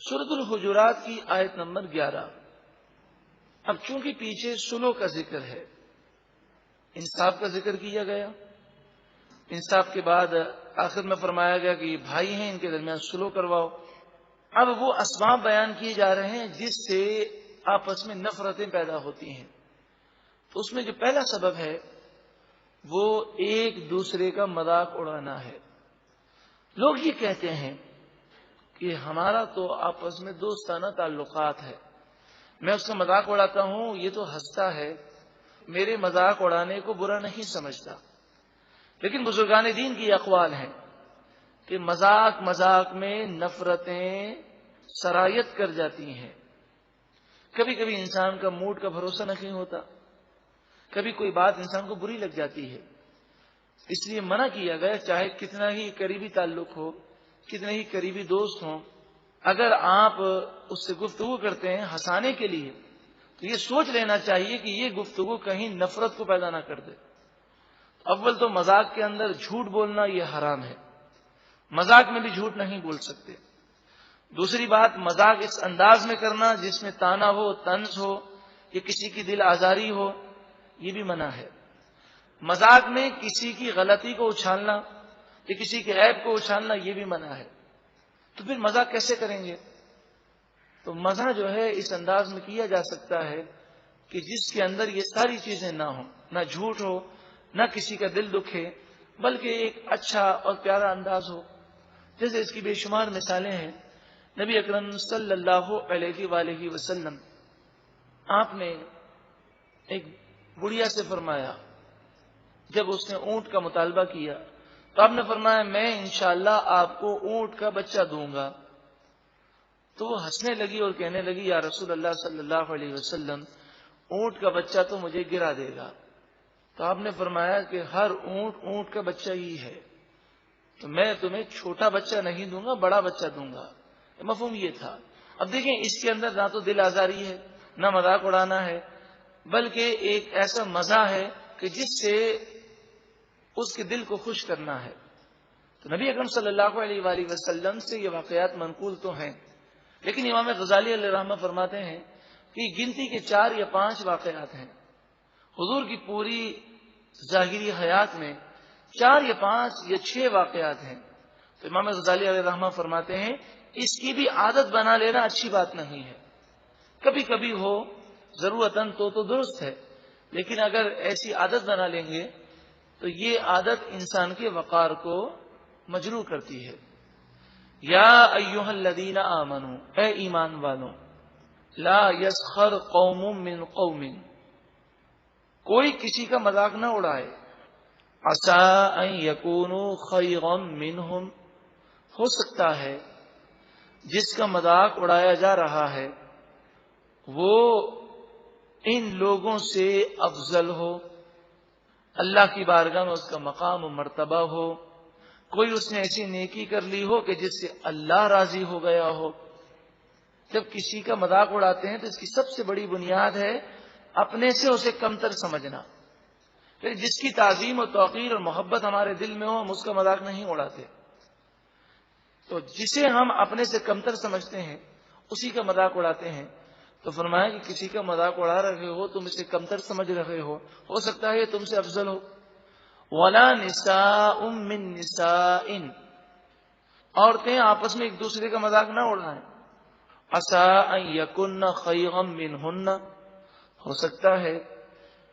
سورۃ الحجرات کی آیت نمبر 11۔ اب چونکہ پیچھے سلو کا ذکر ہے، انصاف کا ذکر کیا گیا، انصاف کے بعد آخر میں فرمایا گیا کہ یہ بھائی ہیں، ان کے درمیان سلو کرواؤ۔ اب وہ اسباب بیان کیے جا رہے ہیں جس سے آپس میں نفرتیں پیدا ہوتی ہیں۔ تو اس میں جو پہلا سبب ہے وہ ایک دوسرے کا مذاق اڑانا ہے۔ لوگ یہ کہتے ہیں کہ ہمارا تو آپس میں دوستانہ تعلقات ہے، میں اس کا مذاق اڑاتا ہوں، یہ تو ہنستا ہے، میرے مذاق اڑانے کو برا نہیں سمجھتا۔ لیکن بزرگان دین کی اقوال ہیں کہ مذاق میں نفرتیں سرایت کر جاتی ہیں۔ کبھی کبھی انسان کا موڈ کا بھروسہ نہیں ہوتا، کبھی کوئی بات انسان کو بری لگ جاتی ہے، اس لیے منع کیا گیا، چاہے کتنا ہی قریبی تعلق ہو، کتنے ہی قریبی دوست ہوں، اگر آپ اس سے گفتگو کرتے ہیں ہنسانے کے لیے تو یہ سوچ لینا چاہیے کہ یہ گفتگو کہیں نفرت کو پیدا نہ کر دے۔ اول تو مذاق کے اندر جھوٹ بولنا یہ حرام ہے، مذاق میں بھی جھوٹ نہیں بول سکتے۔ دوسری بات، مذاق اس انداز میں کرنا جس میں طعنہ ہو، طنز ہو، یا کسی کی دل آزاری ہو، یہ بھی منع ہے۔ مذاق میں کسی کی غلطی کو اچھالنا یا کسی کے عیب کو اچھالنا یہ بھی منع ہے۔ تو پھر مذاق کیسے کریں گے؟ تو مزاح جو ہے اس انداز میں کیا جا سکتا ہے کہ جس کے اندر یہ ساری چیزیں نہ ہوں، نہ جھوٹ ہو، نہ کسی کا دل دکھے، بلکہ ایک اچھا اور پیارا انداز ہو۔ جیسے اس کی بے شمار مثالیں ہیں۔ نبی اکرم صلی اللہ علیہ وآلہ وسلم آپ نے ایک بڑھیا سے فرمایا، جب اس نے اونٹ کا مطالبہ کیا تو آپ نے فرمایا میں انشاءاللہ آپ کو اونٹ کا بچہ دوں گا۔ تو وہ ہنسنے لگی اور کہنے لگی یا رسول اللہ صلی اللہ علیہ وسلم، اونٹ کا بچہ تو مجھے گرا دے گا۔ تو آپ نے فرمایا کہ ہر اونٹ کا بچہ ہی ہے، تو میں تمہیں چھوٹا بچہ نہیں دوں گا، بڑا بچہ دوں گا۔ مفہوم یہ تھا۔ اب دیکھیں اس کے اندر نہ تو دل آزاری ہے، نہ مذاق اڑانا ہے، بلکہ ایک ایسا مزہ ہے کہ جس سے اس کے دل کو خوش کرنا ہے۔ تو نبی اکرم صلی اللہ علیہ وآلہ وسلم سے یہ واقعات منقول تو ہیں، لیکن امام غزالی علیہ رحمہ فرماتے ہیں کہ گنتی کے 4 یا 5 واقعات ہیں۔ حضور کی پوری ظاہری حیات میں 4 یا 5 یا 6 واقعات ہیں۔ تو امام غزالی علیہ رحمہ فرماتے ہیں اس کی بھی عادت بنا لینا اچھی بات نہیں ہے۔ کبھی کبھی ہو ضرورتاً تو درست ہے، لیکن اگر ایسی عادت بنا لیں گے تو یہ عادت انسان کے وقار کو مجروح کرتی ہے۔ یا ایھا الذین آمنوا، اے ایمان والوں، لا یسخر قوم من قوم، کوئی کسی کا مذاق نہ اڑائے، عسیٰ ان یکونوا خیرا منہم، ہو سکتا ہے جس کا مذاق اڑایا جا رہا ہے وہ ان لوگوں سے افضل ہو، اللہ کی بارگاہ میں اس کا مقام و مرتبہ ہو، کوئی اس نے ایسی نیکی کر لی ہو کہ جس سے اللہ راضی ہو گیا ہو۔ جب کسی کا مذاق اڑاتے ہیں تو اس کی سب سے بڑی بنیاد ہے اپنے سے اسے کمتر سمجھنا۔ پھر جس کی تعظیم و توقیر اور محبت ہمارے دل میں ہو ہم اس کا مذاق نہیں اڑاتے۔ تو جسے ہم اپنے سے کمتر سمجھتے ہیں اسی کا مذاق اڑاتے ہیں۔ تو فرمایا کہ کسی کا مذاق اڑا رہے ہو، تم اسے کمتر سمجھ رہے ہو سکتا ہے یہ تم سے افضل ہو۔ وَلَا نِسَاءٌ مِّن نِسَاءٍ، عورتیں آپس میں ایک دوسرے کا مذاق نہ اڑائیں۔ عَسَىٰ أَن يَكُنَّ خَيْرًا مِّنْهُنَّ، ہو سکتا ہے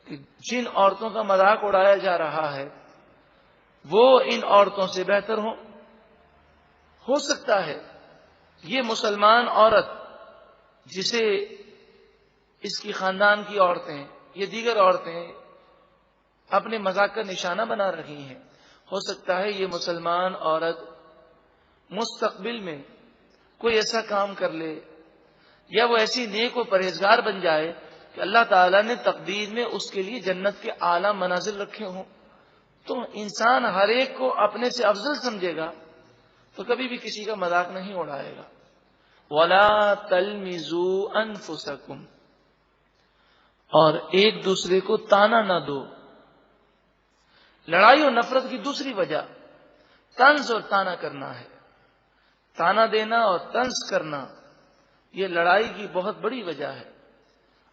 کہ جن عورتوں کا مذاق اڑایا جا رہا ہے وہ ان عورتوں سے بہتر ہوں۔ ہو سکتا ہے یہ مسلمان عورت جسے اس کی خاندان کی عورتیں یا دیگر عورتیں اپنے مذاق کا نشانہ بنا رہی ہیں، ہو سکتا ہے یہ مسلمان عورت مستقبل میں کوئی ایسا کام کر لے یا وہ ایسی نیک و پرہیزگار بن جائے کہ اللہ تعالیٰ نے تقدیر میں اس کے لیے جنت کے اعلیٰ منازل رکھے ہوں۔ تو انسان ہر ایک کو اپنے سے افضل سمجھے گا تو کبھی بھی کسی کا مذاق نہیں اڑائے گا۔ وَلَا تَلْمِزُوا أَنفُسَكُمْ، اور ایک دوسرے کو طعنہ نہ دو۔ لڑائی اور نفرت کی دوسری وجہ طنز اور طعنہ کرنا ہے۔ طعنہ دینا اور طنز کرنا یہ لڑائی کی بہت بڑی وجہ ہے۔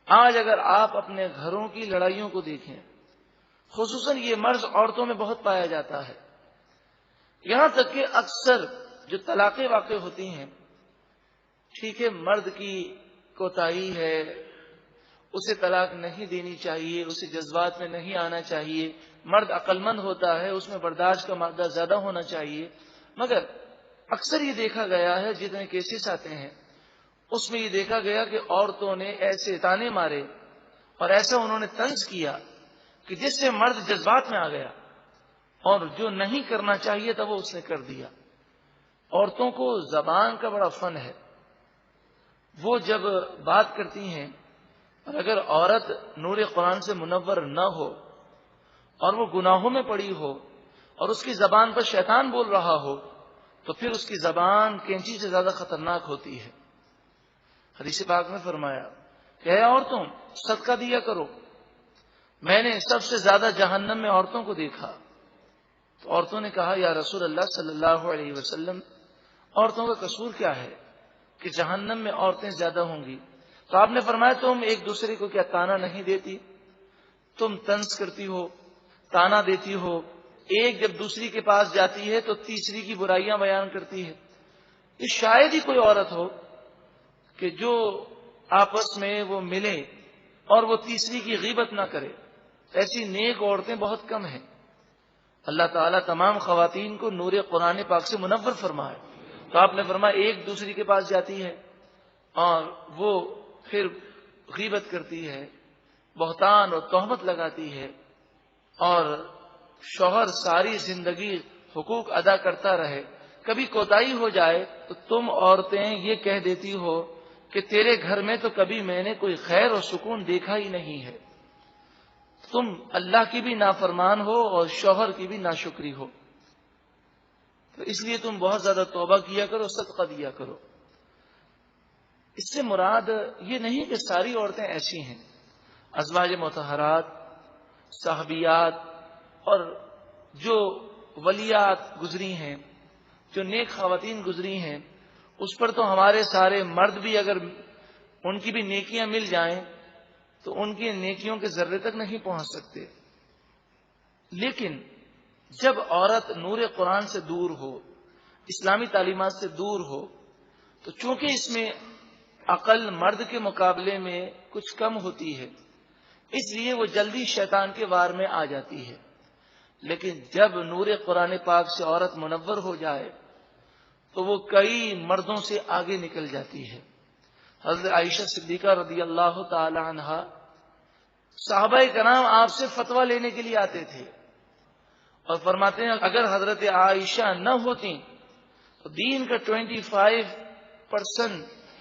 آج اگر آپ اپنے گھروں کی لڑائیوں کو دیکھیں، خصوصاً یہ مرض عورتوں میں بہت پایا جاتا ہے، یہاں تک کہ اکثر جو طلاقیں واقع ہوتی ہیں، ٹھیک ہے مرد کی کوتاہی ہے، اسے طلاق نہیں دینی چاہیے، اسے جذبات میں نہیں آنا چاہیے، مرد عقل مند ہوتا ہے، اس میں برداشت کا مادہ زیادہ ہونا چاہیے، مگر اکثر یہ دیکھا گیا ہے جتنے کیسز آتے ہیں اس میں یہ دیکھا گیا کہ عورتوں نے ایسے تانے مارے اور ایسا انہوں نے طنز کیا کہ جس سے مرد جذبات میں آ گیا اور جو نہیں کرنا چاہیے تھا وہ اس نے کر دیا۔ عورتوں کو زبان کا بڑا فن ہے، وہ جب بات کرتی ہیں اور اگر عورت نور قرآن سے منور نہ ہو اور وہ گناہوں میں پڑی ہو اور اس کی زبان پر شیطان بول رہا ہو تو پھر اس کی زبان کینچی سے زیادہ خطرناک ہوتی ہے۔ حدیث پاک میں فرمایا کہ اے عورتوں صدقہ دیا کرو، میں نے سب سے زیادہ جہنم میں عورتوں کو دیکھا۔ تو عورتوں نے کہا یا رسول اللہ صلی اللہ علیہ وسلم، عورتوں کا قصور کیا ہے کہ جہنم میں عورتیں زیادہ ہوں گی؟ تو آپ نے فرمایا تم ایک دوسرے کو کیا تانا نہیں دیتی؟ تم طنز کرتی ہو، تانا دیتی ہو، ایک جب دوسری کے پاس جاتی ہے تو تیسری کی برائیاں بیان کرتی ہے۔ یہ شاید ہی کوئی عورت ہو کہ جو آپس میں وہ ملے اور وہ تیسری کی غیبت نہ کرے، ایسی نیک عورتیں بہت کم ہیں۔ اللہ تعالیٰ تمام خواتین کو نور قرآن پاک سے منور فرمائے۔ تو آپ نے فرمایا ایک دوسری کے پاس جاتی ہے اور وہ پھر غیبت کرتی ہے، بہتان اور تہمت لگاتی ہے، اور شوہر ساری زندگی حقوق ادا کرتا رہے، کبھی کوتاہی ہو جائے تو تم عورتیں یہ کہہ دیتی ہو کہ تیرے گھر میں تو کبھی میں نے کوئی خیر اور سکون دیکھا ہی نہیں ہے، تم اللہ کی بھی نافرمان ہو اور شوہر کی بھی ناشکری ہو، تو اس لیے تم بہت زیادہ توبہ کیا کرو، صدقہ دیا کرو۔ اس سے مراد یہ نہیں کہ ساری عورتیں ایسی ہیں، ازواج مطہرات، صحابیات اور جو ولیات گزری ہیں، جو نیک خواتین گزری ہیں، اس پر تو ہمارے سارے مرد بھی اگر ان کی بھی نیکیاں مل جائیں تو ان کی نیکیوں کے ذرے تک نہیں پہنچ سکتے۔ لیکن جب عورت نور قرآن سے دور ہو، اسلامی تعلیمات سے دور ہو، تو چونکہ اس میں عقل مرد کے مقابلے میں کچھ کم ہوتی ہے، اس لیے وہ جلدی شیطان کے وار میں آ جاتی ہے۔ لیکن جب نور قرآن پاک سے عورت منور ہو جائے تو وہ کئی مردوں سے آگے نکل جاتی ہے۔ حضرت عائشہ صدیقہ رضی اللہ تعالی عنہا، صحابہ کرام آپ سے فتویٰ لینے کے لیے آتے تھے اور فرماتے ہیں اگر حضرت عائشہ نہ ہوتی تو دین کا 25%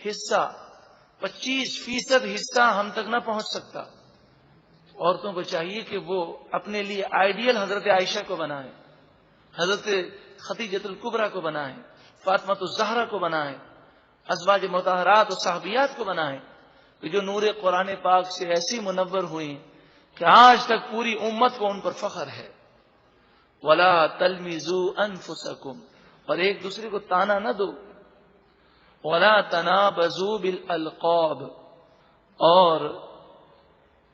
حصہ، 25% حصہ ہم تک نہ پہنچ سکتا۔ عورتوں کو چاہیے کہ وہ اپنے لیے آئیڈیل حضرت عائشہ کو بنائیں، حضرت خدیجۃ الکبریٰ کو بنائیں، فاطمہ الزہرا کو بنائیں، ازواج مطہرات اور صحابیات کو بنائیں کہ جو نور قرآن پاک سے ایسی منور ہوئیں کہ آج تک پوری امت کو ان پر فخر ہے۔ وَلَا تَلْمِزُوا أَنفُسَكُمْ، اور ایک دوسرے کو تانا نہ دو۔ وَلَا تَنَابَزُوا بِالْأَلْقَابِ، اور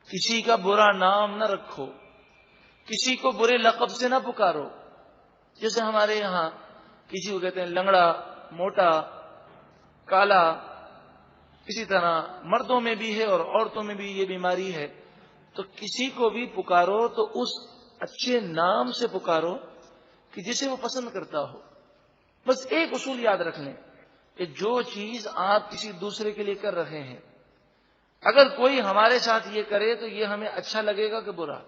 کسی کا برا نام نہ رکھو، کسی کو برے لقب سے نہ پکارو۔ جیسے ہمارے یہاں کسی کو کہتے ہیں لنگڑا، موٹا، کالا، اسی طرح مردوں میں بھی ہے اور عورتوں میں بھی یہ بیماری ہے۔ تو کسی کو بھی پکارو تو اس اچھے نام سے پکارو کہ جسے وہ پسند کرتا ہو۔ بس ایک اصول یاد رکھ لیں کہ جو چیز آپ کسی دوسرے کے لیے کر رہے ہیں، اگر کوئی ہمارے ساتھ یہ کرے تو یہ ہمیں اچھا لگے گا کہ برا؟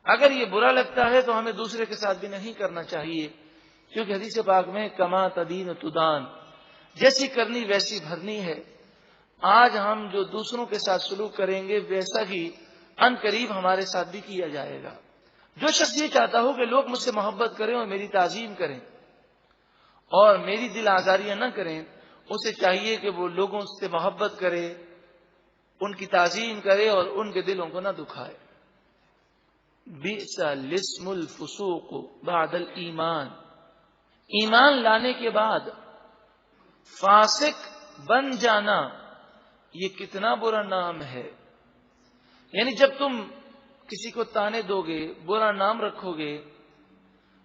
اگر یہ برا لگتا ہے تو ہمیں دوسرے کے ساتھ بھی نہیں کرنا چاہیے، کیونکہ حدیث پاک میں کما تدین تدان، جیسی کرنی ویسی بھرنی ہے۔ آج ہم جو دوسروں کے ساتھ سلوک کریں گے ویسا ہی ان قریب ہمارے ساتھ بھی کیا جائے گا۔ جو شخص یہ چاہتا ہو کہ لوگ مجھ سے محبت کریں اور میری تعظیم کریں اور میری دل آزاریاں نہ کریں، اسے چاہیے کہ وہ لوگوں سے محبت کرے، ان کی تعظیم کرے اور ان کے دلوں کو نہ دکھائے۔ بئس الاسم الفسوق بعد الایمان، ایمان لانے کے بعد فاسق بن جانا یہ کتنا برا نام ہے. یعنی جب تم کسی کو تانے دو گے، برا نام رکھو گے،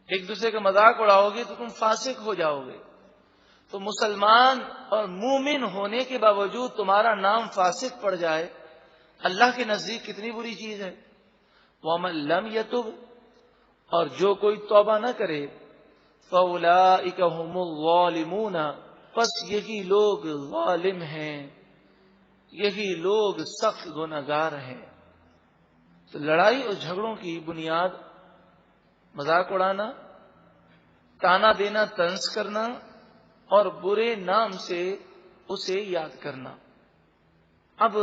ایک دوسرے کا مذاق اڑاؤ گے، تو تم فاسق ہو جاؤ گے. تو مسلمان اور مومن ہونے کے باوجود تمہارا نام فاسق پڑ جائے، اللہ کے نزدیک کتنی بری چیز ہے. وَمَن لَّمْ يَتُبْ، اور جو کوئی توبہ نہ کرے، فَأُولَٰئِكَ هُمُ الظَّالِمُونَ، پس یہی لوگ ظالم ہیں، یہی لوگ سخت گنہگار ہیں. تو لڑائی اور جھگڑوں کی بنیاد مذاق اڑانا، تانا دینا، طنز کرنا اور برے نام سے اسے یاد کرنا. اب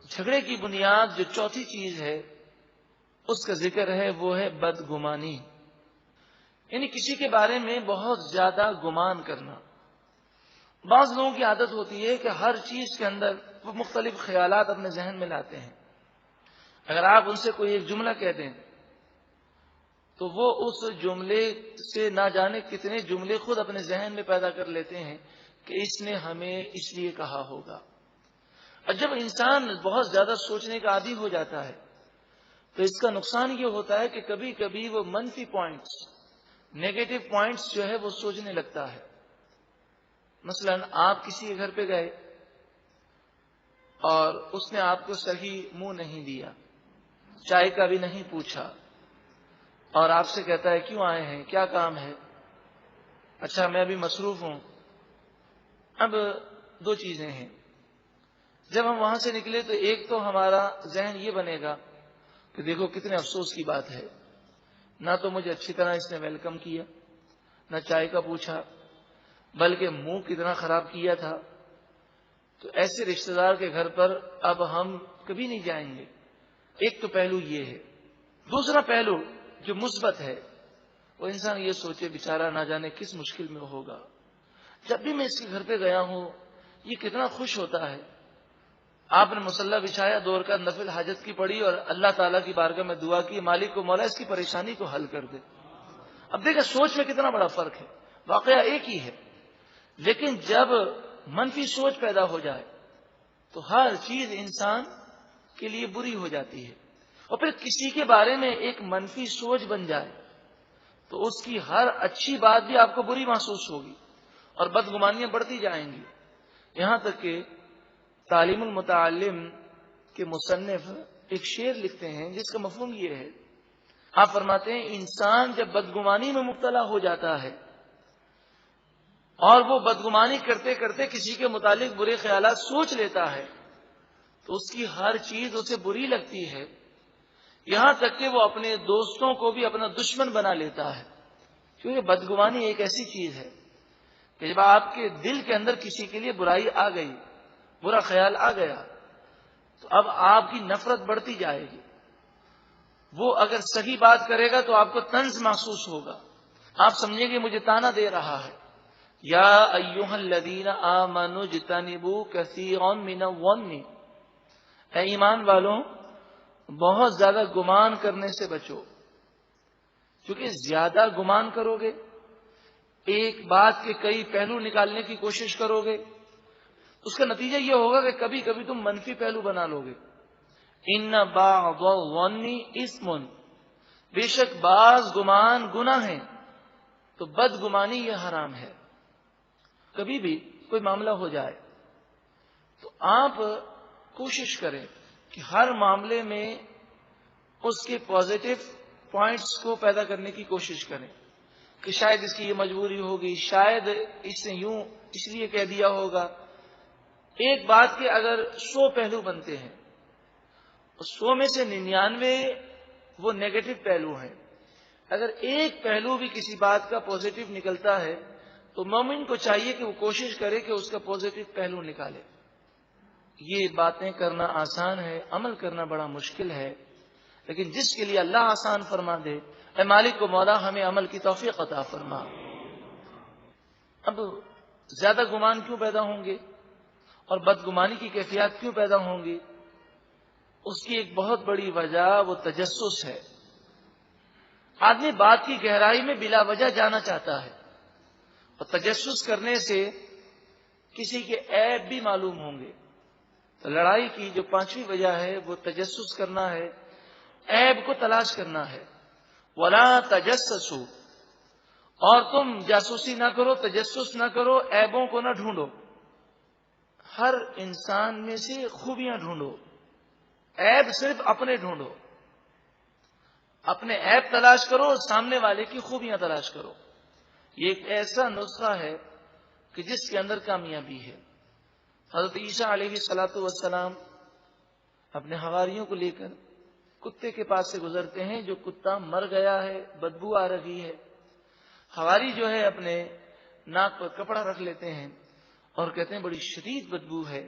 جھگڑے کی بنیاد جو چوتھی چیز ہے اس کا ذکر ہے، وہ ہے بدگمانی. یعنی کسی کے بارے میں بہت زیادہ گمان کرنا. بعض لوگوں کی عادت ہوتی ہے کہ ہر چیز کے اندر وہ مختلف خیالات اپنے ذہن میں لاتے ہیں. اگر آپ ان سے کوئی ایک جملہ کہہ دیں تو وہ اس جملے سے نہ جانے کتنے جملے خود اپنے ذہن میں پیدا کر لیتے ہیں کہ اس نے ہمیں اس لیے کہا ہوگا. اور جب انسان بہت زیادہ سوچنے کا عادی ہو جاتا ہے تو اس کا نقصان یہ ہوتا ہے کہ کبھی کبھی وہ منفی پوائنٹس، نیگیٹو پوائنٹس جو ہے وہ سوچنے لگتا ہے. مثلا آپ کسی کے گھر پہ گئے اور اس نے آپ کو صحیح منہ نہیں دیا، چائے کا بھی نہیں پوچھا، اور آپ سے کہتا ہے کیوں آئے ہیں، کیا کام ہے؟ اچھا میں ابھی مصروف ہوں. اب دو چیزیں ہیں. جب ہم وہاں سے نکلے تو ایک تو ہمارا ذہن یہ بنے گا کہ دیکھو کتنے افسوس کی بات ہے، نہ تو مجھے اچھی طرح اس نے ویلکم کیا، نہ چائے کا پوچھا، بلکہ منہ کتنا خراب کیا تھا. تو ایسے رشتہ دار کے گھر پر اب ہم کبھی نہیں جائیں گے. ایک تو پہلو یہ ہے. دوسرا پہلو جو مثبت ہے وہ انسان یہ سوچے بیچارہ نہ جانے کس مشکل میں ہوگا، جب بھی میں اس کے گھر پہ گیا ہوں یہ کتنا خوش ہوتا ہے. آپ نے مصلی بچھایا، 2 رکعت نفل حاجت کی پڑھی اور اللہ تعالیٰ کی بارگاہ میں دعا کی، مالک کو مولا اس کی پریشانی کو حل کر دے. اب دیکھیں سوچ میں کتنا بڑا فرق ہے. واقعہ ایک ہی ہے، لیکن جب منفی سوچ پیدا ہو جائے تو ہر چیز انسان کے لیے بری ہو جاتی ہے. اور پھر کسی کے بارے میں ایک منفی سوچ بن جائے تو اس کی ہر اچھی بات بھی آپ کو بری محسوس ہوگی اور بدگمانیاں بڑھتی جائیں گی. یہاں تک کہ تعلیم المتعلم کے مصنف ایک شعر لکھتے ہیں جس کا مفہوم یہ ہے. آپ فرماتے ہیں انسان جب بدگمانی میں مبتلا ہو جاتا ہے اور وہ بدگمانی کرتے کرتے کسی کے متعلق برے خیالات سوچ لیتا ہے تو اس کی ہر چیز اسے بری لگتی ہے، یہاں تک کہ وہ اپنے دوستوں کو بھی اپنا دشمن بنا لیتا ہے. کیونکہ بدگمانی ایک ایسی چیز ہے کہ جب آپ کے دل کے اندر کسی کے لیے برائی آ گئی، برا خیال آ گیا، تو اب آپ کی نفرت بڑھتی جائے گی. وہ اگر صحیح بات کرے گا تو آپ کو طنز محسوس ہوگا، آپ سمجھیں گے مجھے تانا دے رہا ہے. یا ایھا الذین آمنوا اجتنبوا کثیرا من الظن، اے ایمان والوں بہت زیادہ گمان کرنے سے بچو. کیونکہ زیادہ گمان کرو گے، ایک بات کے کئی پہلو نکالنے کی کوشش کرو گے، اس کا نتیجہ یہ ہوگا کہ کبھی کبھی تم منفی پہلو بنا لو گے. ان بعض الظن اثم، بے شک بعض گمان گناہ ہیں، تو بدگمانی یہ حرام ہے. کبھی بھی کوئی معاملہ ہو جائے تو آپ کوشش کریں کہ ہر معاملے میں اس کے پازیٹو پوائنٹس کو پیدا کرنے کی کوشش کریں کہ شاید اس کی یہ مجبوری ہوگی، شاید اس نے یوں اس لیے کہہ دیا ہوگا. ایک بات کے اگر 100 پہلو بنتے ہیں، 100 میں سے 99 وہ نیگیٹو پہلو ہیں. اگر ایک پہلو بھی کسی بات کا پازیٹو نکلتا ہے تو مومن کو چاہیے کہ وہ کوشش کرے کہ اس کا پازیٹو پہلو نکالے. یہ باتیں کرنا آسان ہے، عمل کرنا بڑا مشکل ہے، لیکن جس کے لیے اللہ آسان فرما دے، اے مالک کو مولا ہمیں عمل کی توفیق عطا فرما. اب زیادہ گمان کیوں پیدا ہوں گے اور بدگمانی کی کیفیات کیوں پیدا ہوں گی؟ اس کی ایک بہت بڑی وجہ وہ تجسس ہے. آدمی بات کی گہرائی میں بلا وجہ جانا چاہتا ہے، اور تجسس کرنے سے کسی کے عیب بھی معلوم ہوں گے. تو لڑائی کی جو 5ویں وجہ ہے وہ تجسس کرنا ہے، عیب کو تلاش کرنا ہے. وَلَا تَجَسَّسُوا، اور تم جاسوسی نہ کرو، تجسس نہ کرو، عیبوں کو نہ ڈھونڈو. ہر انسان میں سے خوبیاں ڈھونڈو، عیب صرف اپنے ڈھونڈو. اپنے عیب تلاش کرو اور سامنے والے کی خوبیاں تلاش کرو. یہ ایک ایسا نسخہ ہے کہ جس کے اندر کامیابی ہے. حضرت عیسیٰ علیہ الصلوۃ والسلام اپنے حواریوں کو لے کر کتے کے پاس سے گزرتے ہیں. جو کتا مر گیا ہے، بدبو آ رہی ہے. حواری جو ہے اپنے ناک پر کپڑا رکھ لیتے ہیں اور کہتے ہیں بڑی شدید بدبو ہے.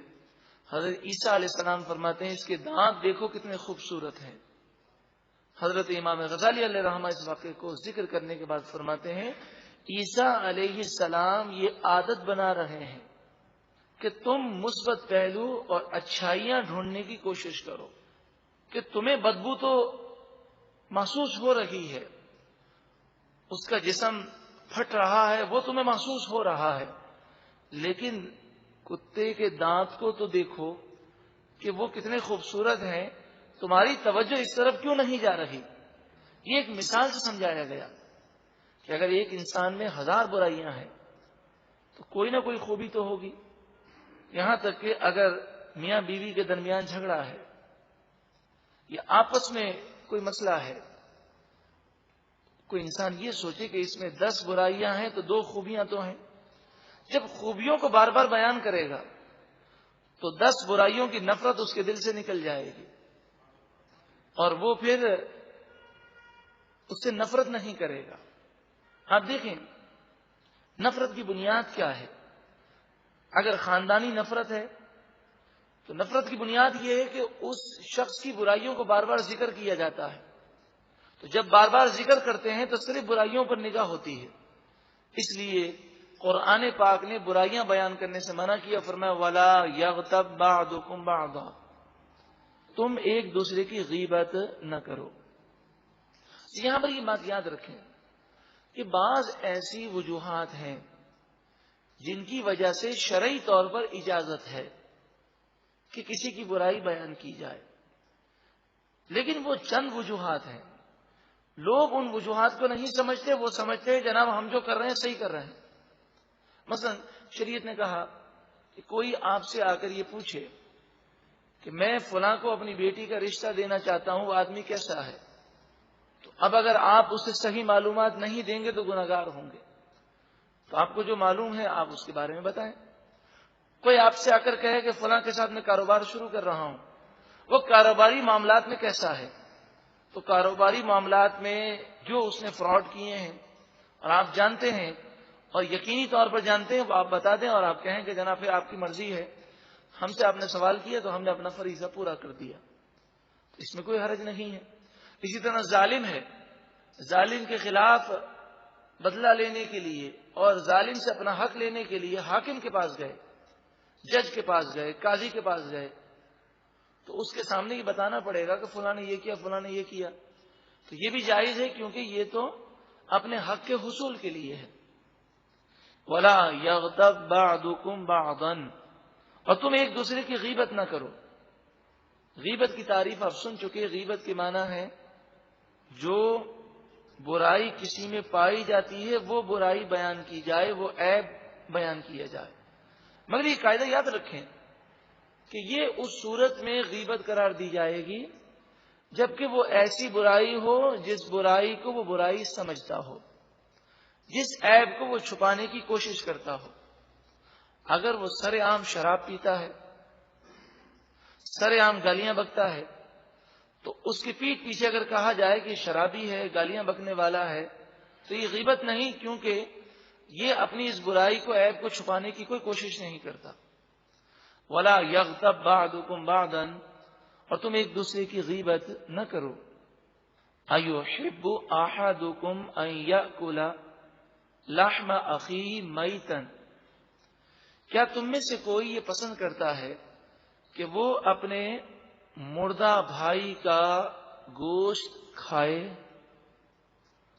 حضرت عیسیٰ علیہ السلام فرماتے ہیں اس کے دانت دیکھو کتنے خوبصورت ہیں. حضرت امام غزالی علیہ رحمہ اس واقعے کو ذکر کرنے کے بعد فرماتے ہیں عیسیٰ علیہ السلام یہ عادت بنا رہے ہیں کہ تم مثبت پہلو اور اچھائیاں ڈھونڈنے کی کوشش کرو. کہ تمہیں بدبو تو محسوس ہو رہی ہے، اس کا جسم پھٹ رہا ہے، وہ تمہیں محسوس ہو رہا ہے، لیکن کتے کے دانت کو تو دیکھو کہ وہ کتنے خوبصورت ہیں. تمہاری توجہ اس طرف کیوں نہیں جا رہی؟ یہ ایک مثال سے سمجھایا گیا کہ اگر ایک انسان میں 1000 برائیاں ہیں تو کوئی نہ کوئی خوبی تو ہوگی. یہاں تک کہ اگر میاں بیوی کے درمیان جھگڑا ہے یا آپس میں کوئی مسئلہ ہے، کوئی انسان یہ سوچے کہ اس میں 10 برائیاں ہیں تو 2 خوبیاں تو ہیں. جب خوبیوں کو بار بار بیان کرے گا تو 10 برائیوں کی نفرت اس کے دل سے نکل جائے گی اور وہ پھر اس سے نفرت نہیں کرے گا. آپ دیکھیں نفرت کی بنیاد کیا ہے. اگر خاندانی نفرت ہے تو نفرت کی بنیاد یہ ہے کہ اس شخص کی برائیوں کو بار بار ذکر کیا جاتا ہے. تو جب بار بار ذکر کرتے ہیں تو صرف برائیوں پر نگاہ ہوتی ہے. اس لیے قرآن پاک نے برائیاں بیان کرنے سے منع کیا. فرمایا وَلَا يَغْتَبْ بَعْضُكُمْ بَعْضًا، تم ایک دوسرے کی غیبت نہ کرو. یہاں پر یہ بات یاد رکھیں کہ بعض ایسی وجوہات ہیں جن کی وجہ سے شرعی طور پر اجازت ہے کہ کسی کی برائی بیان کی جائے، لیکن وہ چند وجوہات ہیں. لوگ ان وجوہات کو نہیں سمجھتے. وہ سمجھتے ہیں جناب ہم جو کر رہے ہیں صحیح کر رہے ہیں. مثلا شریعت نے کہا کہ کوئی آپ سے آ کر یہ پوچھے کہ میں فلاں کو اپنی بیٹی کا رشتہ دینا چاہتا ہوں، وہ آدمی کیسا ہے؟ تو اب اگر آپ اسے صحیح معلومات نہیں دیں گے تو گناہگار ہوں گے. تو آپ کو جو معلوم ہے آپ اس کے بارے میں بتائیں. کوئی آپ سے آ کر کہے کہ فلاں کے ساتھ میں کاروبار شروع کر رہا ہوں، وہ کاروباری معاملات میں کیسا ہے؟ تو کاروباری معاملات میں جو اس نے فراڈ کیے ہیں اور آپ جانتے ہیں اور یقینی طور پر جانتے ہیں وہ آپ بتا دیں اور آپ کہیں کہ جناب پھر آپ کی مرضی ہے، ہم سے آپ نے سوال کیا تو ہم نے اپنا فریضہ پورا کر دیا. تو اس میں کوئی حرج نہیں ہے. اسی طرح ظالم ہے، ظالم کے خلاف بدلہ لینے کے لیے اور ظالم سے اپنا حق لینے کے لیے حاکم کے پاس گئے، جج کے پاس گئے، قاضی کے پاس گئے، تو اس کے سامنے یہ بتانا پڑے گا کہ فلاں نے یہ کیا، فلاں نے یہ کیا. تو یہ بھی جائز ہے کیونکہ یہ تو اپنے حق کے حصول کے لیے ہے. وَلَا يَغْتَبْ بَعْضُكُمْ بَعْضًا، اور تم ایک دوسرے کی غیبت نہ کرو. غیبت کی تعریف آپ سن چکے. غیبت کے معنی ہے جو برائی کسی میں پائی جاتی ہے وہ برائی بیان کی جائے، وہ عیب بیان کیا جائے. مگر یہ قاعدہ یاد رکھیں کہ یہ اس صورت میں غیبت قرار دی جائے گی جبکہ وہ ایسی برائی ہو جس برائی کو وہ برائی سمجھتا ہو، جس عیب کو وہ چھپانے کی کوشش کرتا ہو. اگر وہ سر عام شراب پیتا ہے، سر عام گالیاں بکتا ہے، تو اس کی پیٹھ پیچھے اگر کہا جائے کہ شرابی ہے، گالیاں بکنے والا ہے، تو یہ غیبت نہیں، کیونکہ یہ اپنی اس برائی کو، عیب کو چھپانے کی کوئی کوشش نہیں کرتا. وَلَا يَغْتَبْ بَعْضُكُمْ بَعْضًا، اور تم ایک دوسرے کی غیبت نہ کرو. أَيُحِبُّ أَحَدُكُمْ أَن يَأْكُلَ لَحْمَ أَخِيهِ مَيْتًا، کیا تم میں سے کوئی یہ پسند کرتا ہے کہ وہ اپنے مردہ بھائی کا گوشت کھائے؟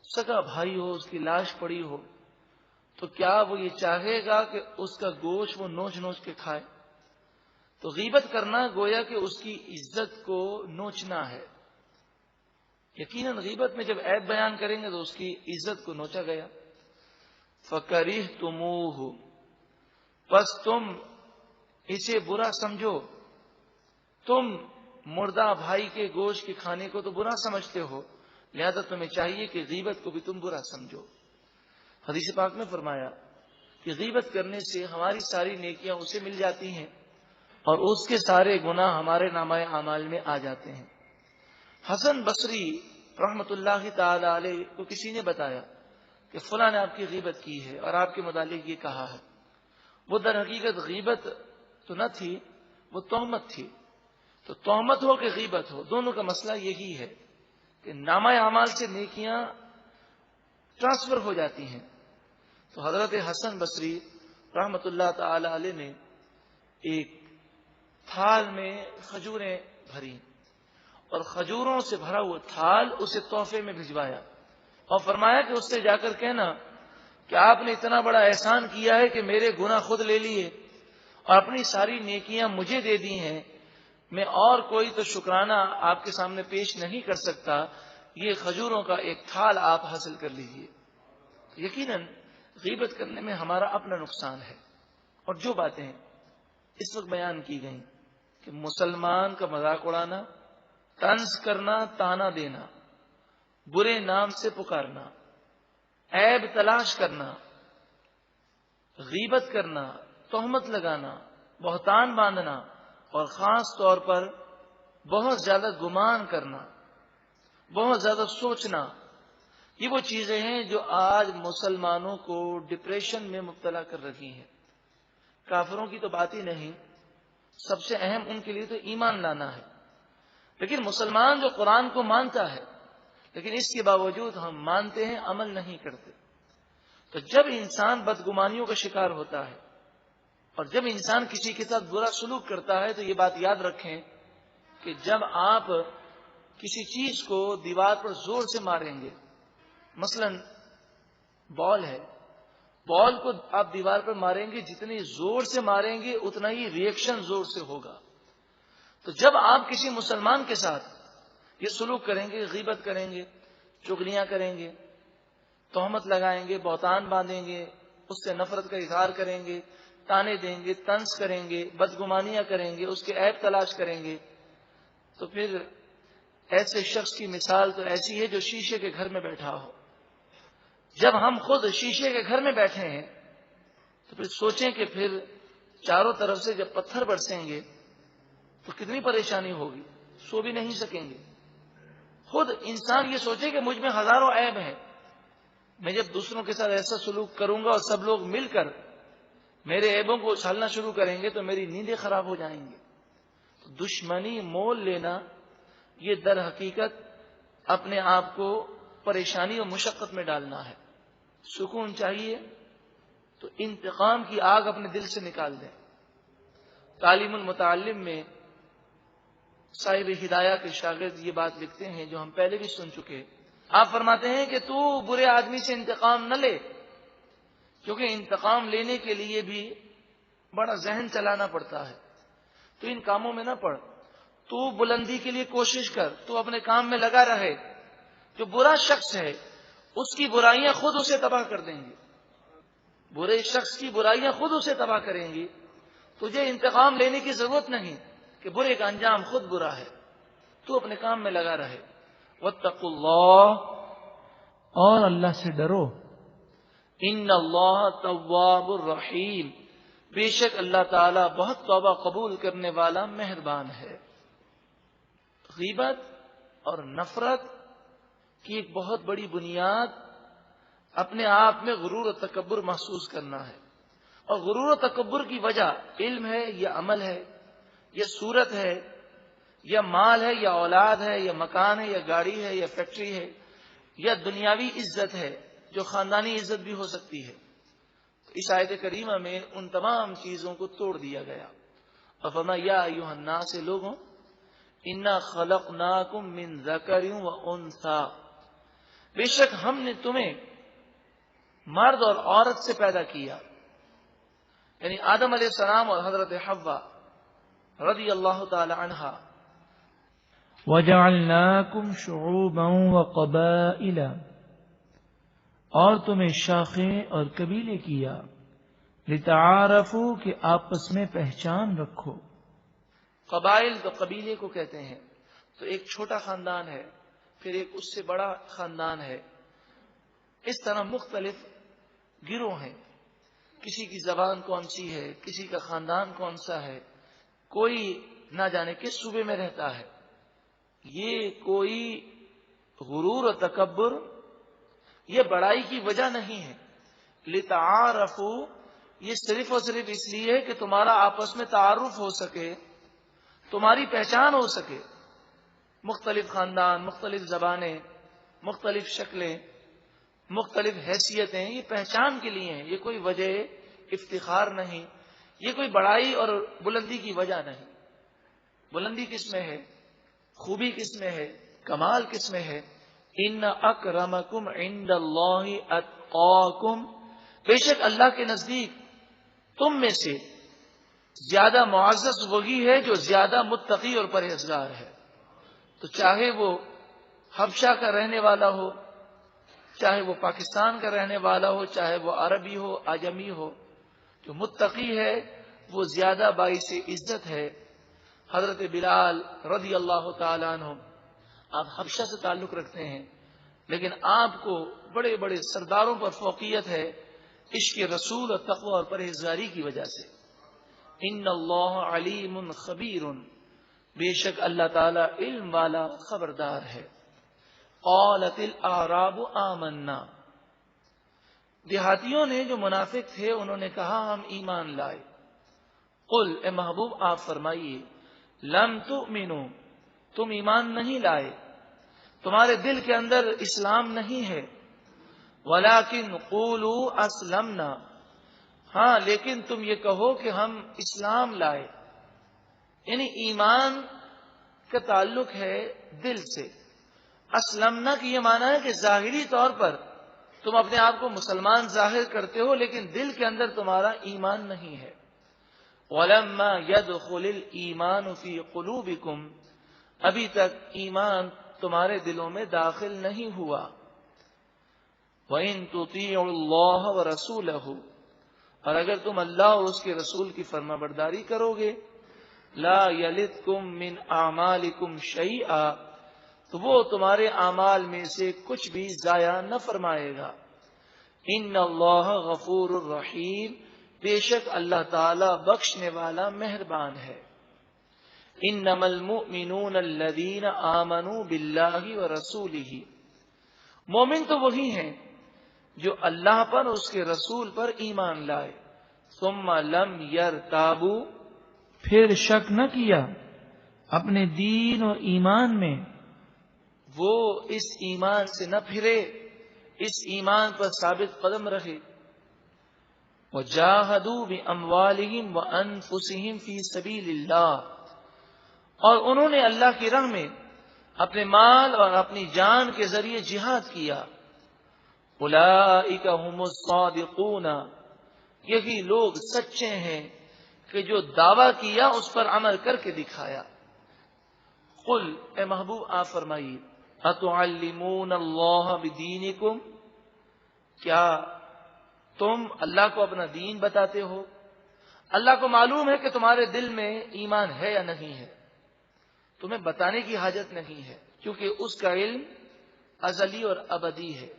سگا بھائی ہو، اس کی لاش پڑی ہو تو کیا وہ یہ چاہے گا کہ اس کا گوشت وہ نوچ نوچ کے کھائے؟ تو غیبت کرنا گویا کہ اس کی عزت کو نوچنا ہے. یقیناً غیبت میں جب عیب بیان کریں گے تو اس کی عزت کو نوچا گیا. فَكَرِهْتُمُوهُ، پس تم اسے برا سمجھو. تم مردہ بھائی کے گوشت کے کھانے کو تو برا سمجھتے ہو، لہذا تمہیں چاہیے کہ غیبت کو بھی تم برا سمجھو. حدیث پاک میں فرمایا کہ غیبت کرنے سے ہماری ساری نیکیاں اسے مل جاتی ہیں اور اس کے سارے گناہ ہمارے نامہ اعمال میں آ جاتے ہیں. حسن بصری رحمت اللہ تعالی علیہ کو کسی نے بتایا کہ فلاں نے آپ کی غیبت کی ہے اور آپ کے متعلق یہ کہا ہے. وہ در حقیقت غیبت تو نہ تھی، وہ تہمت تھی. تو تہمت ہو کہ غیبت ہو، دونوں کا مسئلہ یہی ہے کہ نامہ اعمال سے نیکیاں ٹرانسفر ہو جاتی ہیں. تو حضرت حسن بصری رحمت اللہ تعالی علیہ نے ایک تھال میں کھجوریں بھری اور کھجوروں سے بھرا ہوا تھال اسے تحفے میں بھجوایا اور فرمایا کہ اس سے جا کر کہنا کہ آپ نے اتنا بڑا احسان کیا ہے کہ میرے گناہ خود لے لیے اور اپنی ساری نیکیاں مجھے دے دی ہیں. میں اور کوئی تو شکرانہ آپ کے سامنے پیش نہیں کر سکتا. یہ کھجوروں کا ایک تھال آپ حاصل کر لیجئے. یقیناً غیبت کرنے میں ہمارا اپنا نقصان ہے. اور جو باتیں اس وقت بیان کی گئیں کہ مسلمان کا مذاق اڑانا، طنز کرنا، تانا دینا، برے نام سے پکارنا، عیب تلاش کرنا، غیبت کرنا، تہمت لگانا، بہتان باندھنا اور خاص طور پر بہت زیادہ گمان کرنا، بہت زیادہ سوچنا، یہ وہ چیزیں ہیں جو آج مسلمانوں کو ڈپریشن میں مبتلا کر رہی ہیں. کافروں کی تو بات ہی نہیں، سب سے اہم ان کے لیے تو ایمان لانا ہے. لیکن مسلمان جو قرآن کو مانتا ہے لیکن اس کے باوجود ہم مانتے ہیں، عمل نہیں کرتے. تو جب انسان بدگمانیوں کا شکار ہوتا ہے اور جب انسان کسی کے ساتھ برا سلوک کرتا ہے تو یہ بات یاد رکھیں کہ جب آپ کسی چیز کو دیوار پر زور سے ماریں گے، مثلا بال ہے، بال کو آپ دیوار پر ماریں گے، جتنی زور سے ماریں گے اتنا ہی ریئیکشن زور سے ہوگا. تو جب آپ کسی مسلمان کے ساتھ یہ سلوک کریں گے، غیبت کریں گے، چغلیاں کریں گے، تہمت لگائیں گے، بہتان باندھیں گے، اس سے نفرت کا اظہار کریں گے، تانے دیں گے، طنز کریں گے، بدگمانیاں کریں گے، اس کے عیب تلاش کریں گے، تو پھر ایسے شخص کی مثال تو ایسی ہے جو شیشے کے گھر میں بیٹھا ہو. جب ہم خود شیشے کے گھر میں بیٹھے ہیں تو پھر سوچیں کہ پھر چاروں طرف سے جب پتھر برسیں گے تو کتنی پریشانی ہوگی، سو بھی نہیں سکیں گے. خود انسان یہ سوچے کہ مجھ میں ہزاروں عیب ہیں، میں جب دوسروں کے ساتھ ایسا سلوک کروں گا اور سب لوگ مل کر میرے عیبوں کو اچھالنا شروع کریں گے تو میری نیندیں خراب ہو جائیں گی. دشمنی مول لینا یہ در حقیقت اپنے آپ کو پریشانی اور مشقت میں ڈالنا ہے. سکون چاہیے تو انتقام کی آگ اپنے دل سے نکال دیں. تعلیم المتعلم میں صاحب ہدایہ کے شاگرد یہ بات لکھتے ہیں جو ہم پہلے بھی سن چکے. آپ فرماتے ہیں کہ تو برے آدمی سے انتقام نہ لے، کیونکہ انتقام لینے کے لیے بھی بڑا ذہن چلانا پڑتا ہے. تو ان کاموں میں نہ پڑ، تو بلندی کے لیے کوشش کر، تو اپنے کام میں لگا رہے. جو برا شخص ہے اس کی برائیاں خود اسے تباہ کر دیں گی، برے شخص کی برائیاں خود اسے تباہ کریں گی. تجھے انتقام لینے کی ضرورت نہیں کہ برے کا انجام خود برا ہے، تو اپنے کام میں لگا رہے. واتقوا اللہ، اور اللہ سے ڈرو. ان اللہ تواب الرحیم، بے شک اللہ تعالی بہت توبہ قبول کرنے والا مہربان ہے. غیبت اور نفرت کی ایک بہت بڑی بنیاد اپنے آپ میں غرور و تکبر محسوس کرنا ہے. اور غرور و تکبر کی وجہ علم ہے یا عمل ہے یا صورت ہے یا مال ہے یا اولاد ہے یا مکان ہے یا گاڑی ہے یا فیکٹری ہے یا دنیاوی عزت ہے جو خاندانی عزت بھی ہو سکتی ہے. اس آیت کریمہ میں ان تمام چیزوں کو توڑ دیا گیا. افما یا ایھا الناس، لوگوں، انا خلقناکم من ذکر و انثی، بے شک ہم نے تمہیں مرد اور عورت سے پیدا کیا، یعنی آدم علیہ السلام اور حضرت حوا رضی اللہ تعالی عنہا۔ وَجَعَلْنَاكُمْ شُعُوبًا وَقَبَائِلَ، اور تمہیں شاخیں اور قبیلے کیا، لِتَعَارَفُوا، کہ آپس میں پہچان رکھو۔ قبائل تو قبیلے کو کہتے ہیں، تو ایک چھوٹا خاندان ہے، پھر ایک اس سے بڑا خاندان ہے، اس طرح مختلف گروہ ہیں، کسی کی زبان کون سی ہے، کسی کا خاندان کون سا ہے، کوئی نہ جانے کس صوبے میں رہتا ہے۔ یہ کوئی غرور و تکبر، یہ بڑائی کی وجہ نہیں ہے۔ لِتَعَارَفُوا، یہ صرف اور صرف اس لیے کہ تمہارا آپس میں تعارف ہو سکے، تمہاری پہچان ہو سکے۔ مختلف خاندان، مختلف زبانیں، مختلف شکلیں، مختلف حیثیتیں، یہ پہچان کے لیے ہیں، یہ کوئی وجہ افتخار نہیں، یہ کوئی بڑائی اور بلندی کی وجہ نہیں۔ بلندی کس میں ہے، خوبی کس میں ہے، کمال کس میں ہے؟ ان اکرمکم عند اللہ اتقاکم، بے شک اللہ کے نزدیک تم میں سے زیادہ معزز وہی ہے جو زیادہ متقی اور پرہیزگار ہے۔ تو چاہے وہ حبشہ کا رہنے والا ہو، چاہے وہ پاکستان کا رہنے والا ہو، چاہے وہ عربی ہو، اعجمی ہو، جو متقی ہے وہ زیادہ باعث عزت ہے۔ حضرت بلال رضی اللہ تعالیٰ عنہ، آپ حبشہ سے تعلق رکھتے ہیں، لیکن آپ کو بڑے بڑے سرداروں پر فوقیت ہے عشق رسول اور تقوی اور پرہیزگاری کی وجہ سے۔ ان اللہ علیم خبیر، بے شک اللہ تعالیٰ علم والا خبردار ہے۔ قالت الاعراب آمنا، دیہاتیوں نے جو منافق تھے انہوں نے کہا ہم ایمان لائے۔ قل، اے محبوب آپ فرمائیے، لم تؤمنوا، تم ایمان نہیں لائے، تمہارے دل کے اندر اسلام نہیں ہے۔ ولکن قولوا اسلمنا، ہاں لیکن تم یہ کہو کہ ہم اسلام لائے، یعنی ایمان کا تعلق ہے دل سے۔ اسلمنا کی یہ معنی ہے کہ ظاہری طور پر تم اپنے آپ کو مسلمان ظاہر کرتے ہو، لیکن دل کے اندر تمہارا ایمان نہیں ہے۔ وَلَمَّا يَدْخُلِ الْإِيمَانُ فِي قُلُوبِكُمْ، ابھی تک ایمان تمہارے دلوں میں داخل نہیں ہوا۔ وَإِن تُطِيعُوا اللَّهَ وَرَسُولَهُ، اور اگر تم اللہ اور اس کے رسول کی فرما برداری کرو گے، لَا يَلِتْكُم مِّنْ أَعْمَالِكُمْ شَيْئًا، تو وہ تمہارے اعمال میں سے کچھ بھی ضائع نہ فرمائے گا۔ ان اللہ غفور الرحیم، بے شک اللہ تعالی بخشنے والا مہربان ہے۔ انما المؤمنون الذین آمنوا باللہ ورسولہ، مومن تو وہی ہیں جو اللہ پر اور اس کے رسول پر ایمان لائے۔ ثم لم یرتابوا، پھر شک نہ کیا اپنے دین اور ایمان میں، وہ اس ایمان سے نہ پھرے، اس ایمان پر ثابت قدم رہے۔ وَجَاهَدُوا بِأَمْوَالِهِمْ وَأَنفُسِهِمْ فِي سَبِيلِ اللَّهِ، اور انہوں نے اللہ کی راہ میں اپنے مال اور اپنی جان کے ذریعے جہاد کیا۔ أُولَئِكَ هُمُ الصَّادِقُونَ، یہی لوگ سچے ہیں کہ جو دعویٰ کیا اس پر عمل کر کے دکھایا۔ قل، اے محبوب آپ فرمائیے، اتعلمون اللہ بدینکم، کیا تم اللہ کو اپنا دین بتاتے ہو؟ اللہ کو معلوم ہے کہ تمہارے دل میں ایمان ہے یا نہیں ہے، تمہیں بتانے کی حاجت نہیں ہے، کیونکہ اس کا علم ازلی اور ابدی ہے،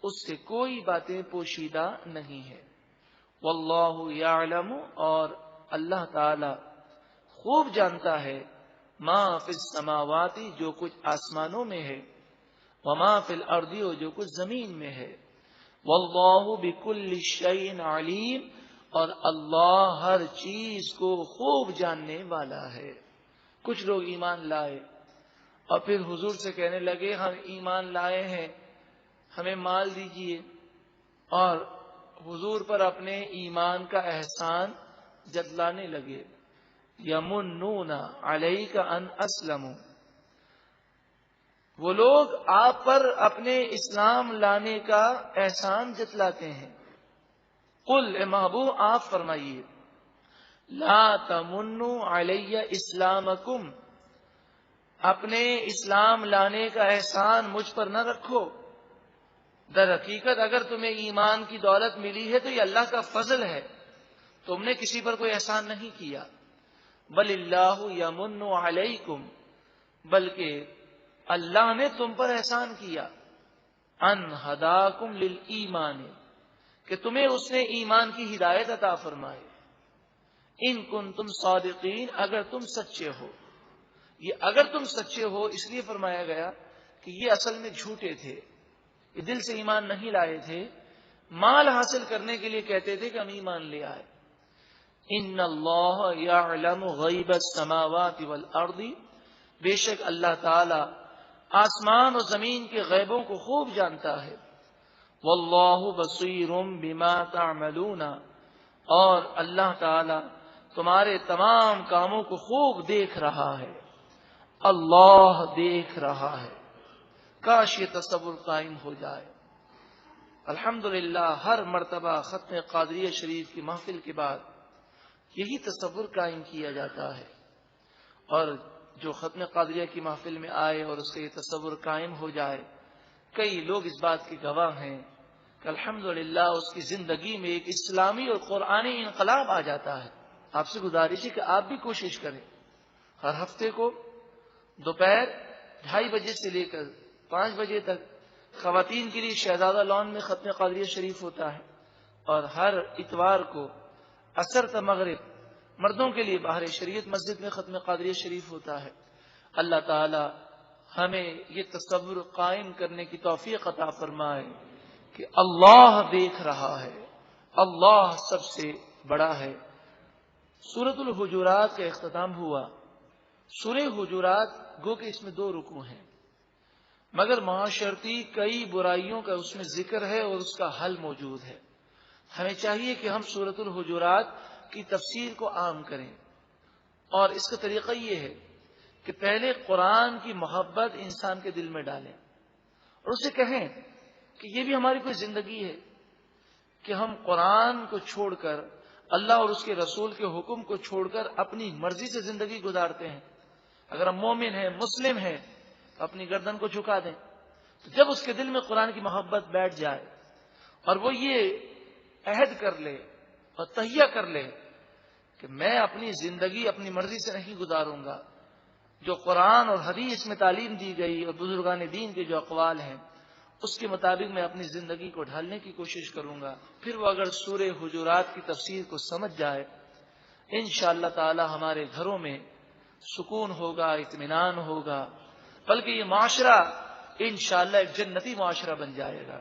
اس سے کوئی باتیں پوشیدہ نہیں ہے۔ واللہ یعلم، اور اللہ تعالی خوب جانتا ہے، ما فی السماوات، جو کچھ آسمانوں میں ہے، وما فی الارض، اور جو کچھ زمین میں ہے۔ واللہ بکل شیء علیم، اور اللہ ہر چیز کو خوب جاننے والا ہے۔ کچھ لوگ ایمان لائے اور پھر حضور سے کہنے لگے ہم ایمان لائے ہیں، ہمیں مال دیجیے، اور حضور پر اپنے ایمان کا احسان جتلانے لگے۔ یمنون علیک ان اسلموا، وہ لوگ آپ پر اپنے اسلام لانے کا احسان جتلاتے ہیں۔ قل اے محبوب آپ فرمائیے، لا تمنوا علی اسلامکم، اپنے اسلام لانے کا احسان مجھ پر نہ رکھو۔ در حقیقت اگر تمہیں ایمان کی دولت ملی ہے تو یہ اللہ کا فضل ہے، تم نے کسی پر کوئی احسان نہیں کیا۔ بل اللہ یمن علیکم، بلکہ اللہ نے تم پر احسان کیا، ان ہداکم للایمان، کہ تمہیں اس نے ایمان کی ہدایت عطا فرمائے۔ ان کنتم صادقین، اگر تم سچے ہو۔ یہ اگر تم سچے ہو اس لیے فرمایا گیا کہ یہ اصل میں جھوٹے تھے، یہ دل سے ایمان نہیں لائے تھے، مال حاصل کرنے کے لیے کہتے تھے کہ ہم ایمان لے آئے۔ ان اللہ یعلم غیب السماوات والارض، بے شک اللہ تعالی آسمان اور زمین کے غیبوں کو خوب جانتا ہے۔ واللہ بصیر بما تعملون، اور اللہ تعالی تمہارے تمام کاموں کو خوب دیکھ رہا ہے۔ اللہ دیکھ رہا ہے، کاش یہ تصور قائم ہو جائے۔ الحمدللہ ہر مرتبہ ختم قادریہ شریف کی محفل کے بعد یہی تصور قائم کیا جاتا ہے، اور جو ختم قادریہ کی محفل میں آئے اور اس کا یہ تصور قائم ہو جائے، کئی لوگ اس بات کے گواہ ہیں کہ الحمدللہ اس کی زندگی میں ایک اسلامی اور قرآنی انقلاب آ جاتا ہے۔ آپ سے گزارش ہے کہ آپ بھی کوشش کریں، ہر ہفتے کو دوپہر 2:30 بجے سے لے کر 5 بجے تک خواتین کے لیے شہزادہ لان میں ختم قادریہ شریف ہوتا ہے، اور ہر اتوار کو عصر تا مغرب مردوں کے لیے باہر شریعت مسجد میں ختم قادریہ شریف ہوتا ہے۔ اللہ تعالی ہمیں یہ تصور قائم کرنے کی توفیق عطا فرمائے کہ اللہ دیکھ رہا ہے، اللہ سب سے بڑا ہے۔ سورۃ الحجرات کا اختتام ہوا۔ سورہ حجرات گو کہ اس میں 2 رکوع ہیں، مگر معاشرتی کئی برائیوں کا اس میں ذکر ہے اور اس کا حل موجود ہے۔ ہمیں چاہیے کہ ہم سورۃ الحجرات کی تفسیر کو عام کریں، اور اس کا طریقہ یہ ہے کہ پہلے قرآن کی محبت انسان کے دل میں ڈالیں اور اسے کہیں کہ یہ بھی ہماری کوئی زندگی ہے کہ ہم قرآن کو چھوڑ کر، اللہ اور اس کے رسول کے حکم کو چھوڑ کر اپنی مرضی سے زندگی گزارتے ہیں۔ اگر ہم مومن ہیں، مسلم ہیں، تو اپنی گردن کو جھکا دیں۔ تو جب اس کے دل میں قرآن کی محبت بیٹھ جائے اور وہ یہ عہد کر لے اور تہیہ کر لے کہ میں اپنی زندگی اپنی مرضی سے نہیں گزاروں گا، جو قرآن اور حدیث میں تعلیم دی گئی اور بزرگان دین کے جو اقوال ہیں اس کے مطابق میں اپنی زندگی کو ڈھالنے کی کوشش کروں گا، پھر وہ اگر سورہ حجرات کی تفسیر کو سمجھ جائے، انشاءاللہ تعالی ہمارے گھروں میں سکون ہوگا، اطمینان ہوگا، بلکہ یہ معاشرہ انشاءاللہ ایک جنتی معاشرہ بن جائے گا۔